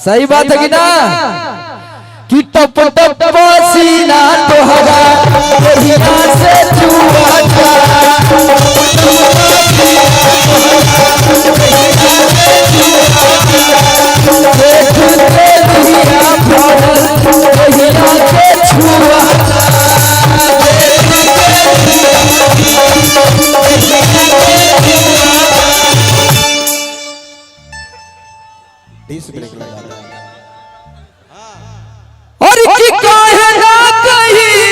सही बात है कि ना कि टप टप पसीना तोहरा कहिया से चुआता देख के दुनिया भरल कहिया से छुआता डिस ब्रेक लगा और की काहे ना कहीं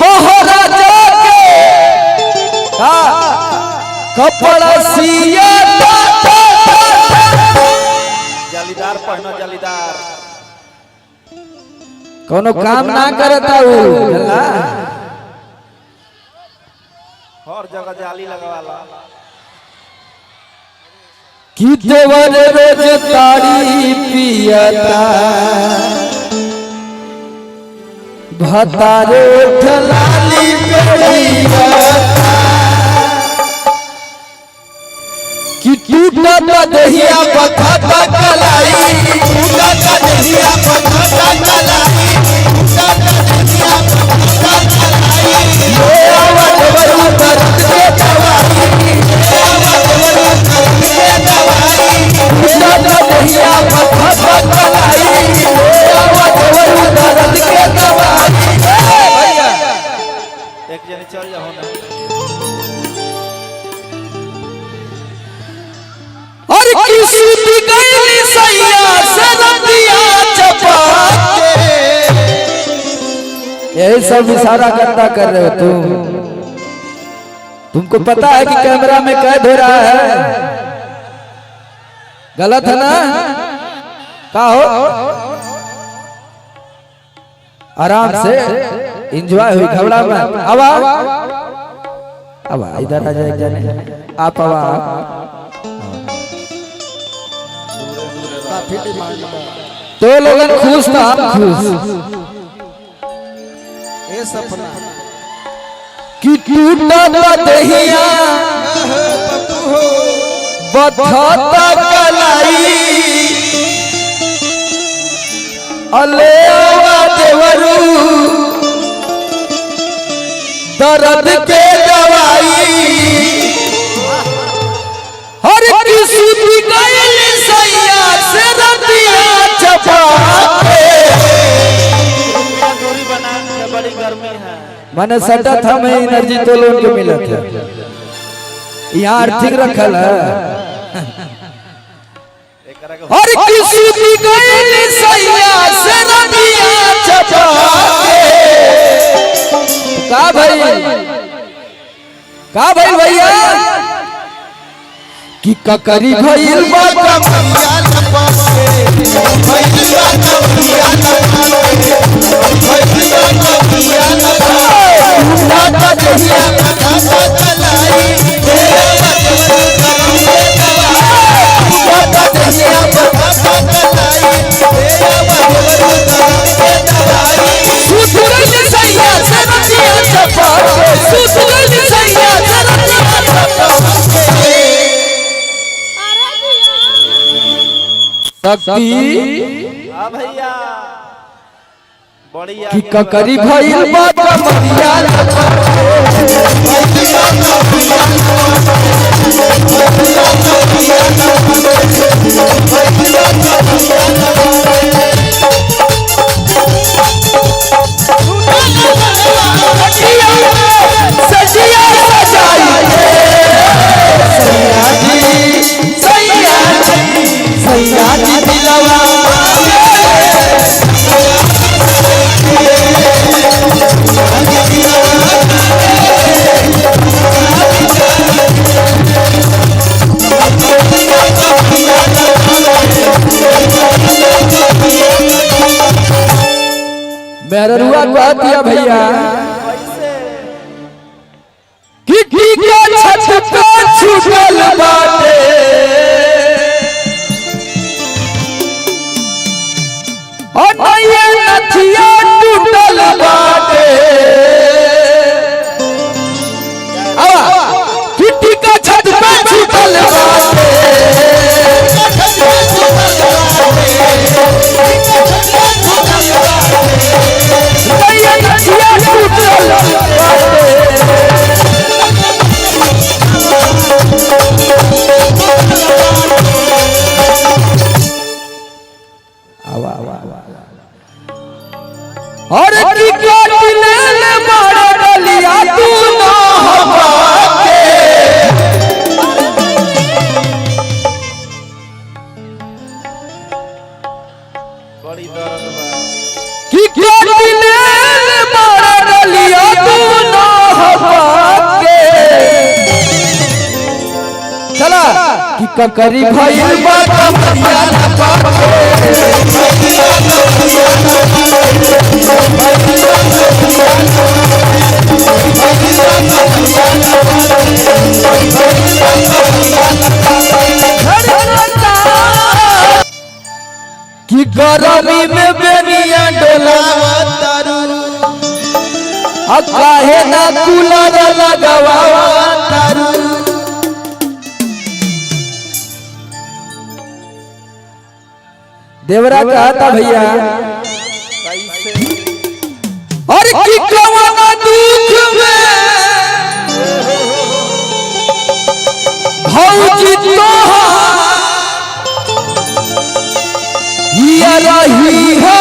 बहरा जाके कपड़ा सिया जालीदार पहनो जालीदार कोनो काम ना करता हर जगह जाली लगवाला कि देवर रोज ताड़ी पियता भतारे ठलाली पेड़िया कि टूटा दहिया बखता कलाई टूटा दहिया बखता कलाई टूटा दहिया बखता कलाई ले आवत बरू दर्द के दवाई ले आवत बरू दर्द के दवाई टूटा दहिया बखता कलाई ले आवत बरू दर्द के दवाई भैया एक जने चल जाओ ना और किसी भी गैली सैया से रतिया चपाके यही सब इशारा करता कर रहे हो तुमको पता है कि कैमरा में कैद हो रहा है गलत है ना का हो आराम से एंजॉय हुई घबरा मत अब इधर आ जाए जाने आप तो लोगन खुश था हम खुश ए सपना कि टूटा दहिया बखता कलाई अले आवा देवरू दर्द के दवाई हर किसी भी गैल सैया से रतिया चपाके दूरी बना के बड़ी गर्मी है मैंने सटा था मैं एनर्जी तो लोन के मिला था यहाँ आर्थिक रखल है और किसी भी गैल सैया से रतिया चपाके का भाई भैया कि ककरी भइल बा कमरिया लपके भइल बा कमरिया लपके भइल बा कमरिया लपके टूटा दहिया बखता कलाई तेरा बदन करम के दवाई टूटा दहिया बखता कलाई तेरा बदन करम के दवाई सुधरल सैया से रतिया चपाके सुधरल सैया से रतिया चपाके शक्ति हां भैया बड़ी कि ककरी भइल बा कमरिया सजिया सजाई सैया जी दिलवा मेरा रुआ बात दिया भैया कि छत पे छुपल बाटे और नैया नथिया टूटल बाटे किट्टी का छत पे छुपल बाटे और की काटले ले मारे गलिया तू ना हवा के बड़ी दर्द बा की काटले ले मारे गलिया तू ना हवा के चला कि ककरी भइल बा कमरिया ना पाके कि गरमी में बेनिया डोलावा तारू आ काहे ना कूलर लगावा तारू देवरा कहता भैया कैसे और की कवना दुख में भौजी तोहार ये रही है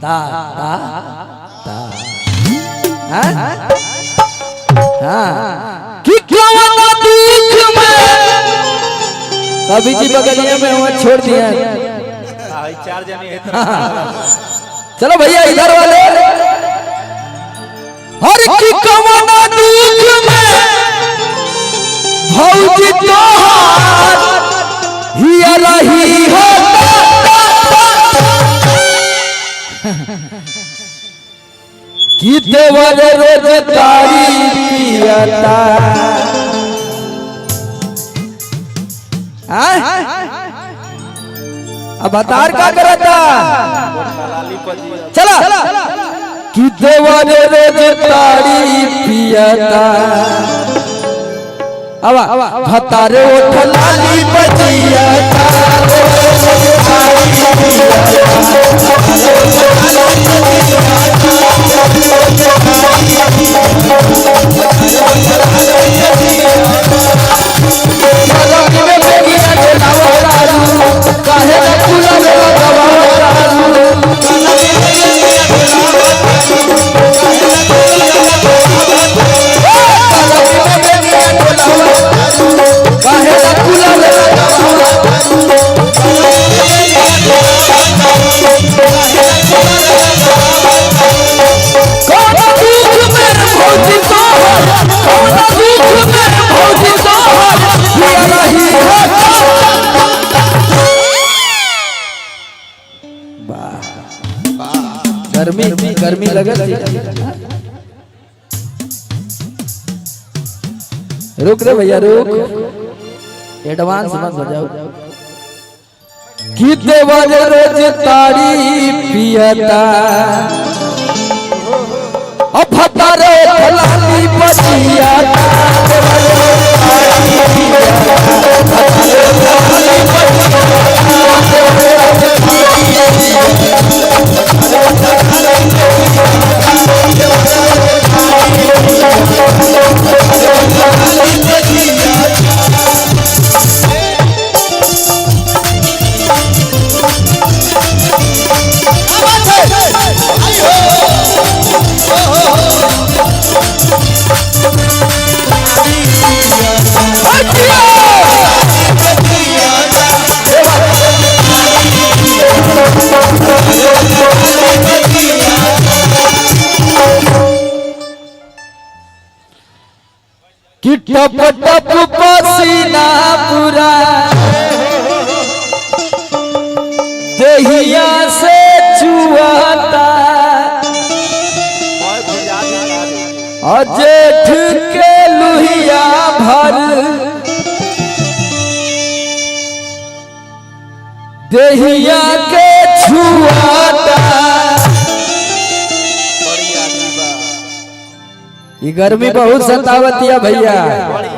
ता ता ता हाँ हाँ कि कवना दुख में कभी जी बगलिया में वहाँ छोड़ दिया आई 4 जने है चलो भैया इधर वाले हर की कवना दुख में भौजी तोहार हिया रही हो कि देवर रोज तारी पियता अब बतार का करता लाली पजी चला कि देवर रोज तारी पियता अब भतारे उठ लाली बजियता काहे ना कूलर लगावा काहे ना कूलर गर्मी गर्मी लगल रुक रे भैया रुक एडवांस मत हो जाओ कि देवर रोज तारी पियता अब भतारे लाली बजियता कि टप टप पसीना पूरा देहिया से चुआता मैं भुजा दी अजेठ के लुहिया भर देहिया के छुआता बड़ी आगी बा ये गर्मी बहुत सतावतिया भैया बड़ी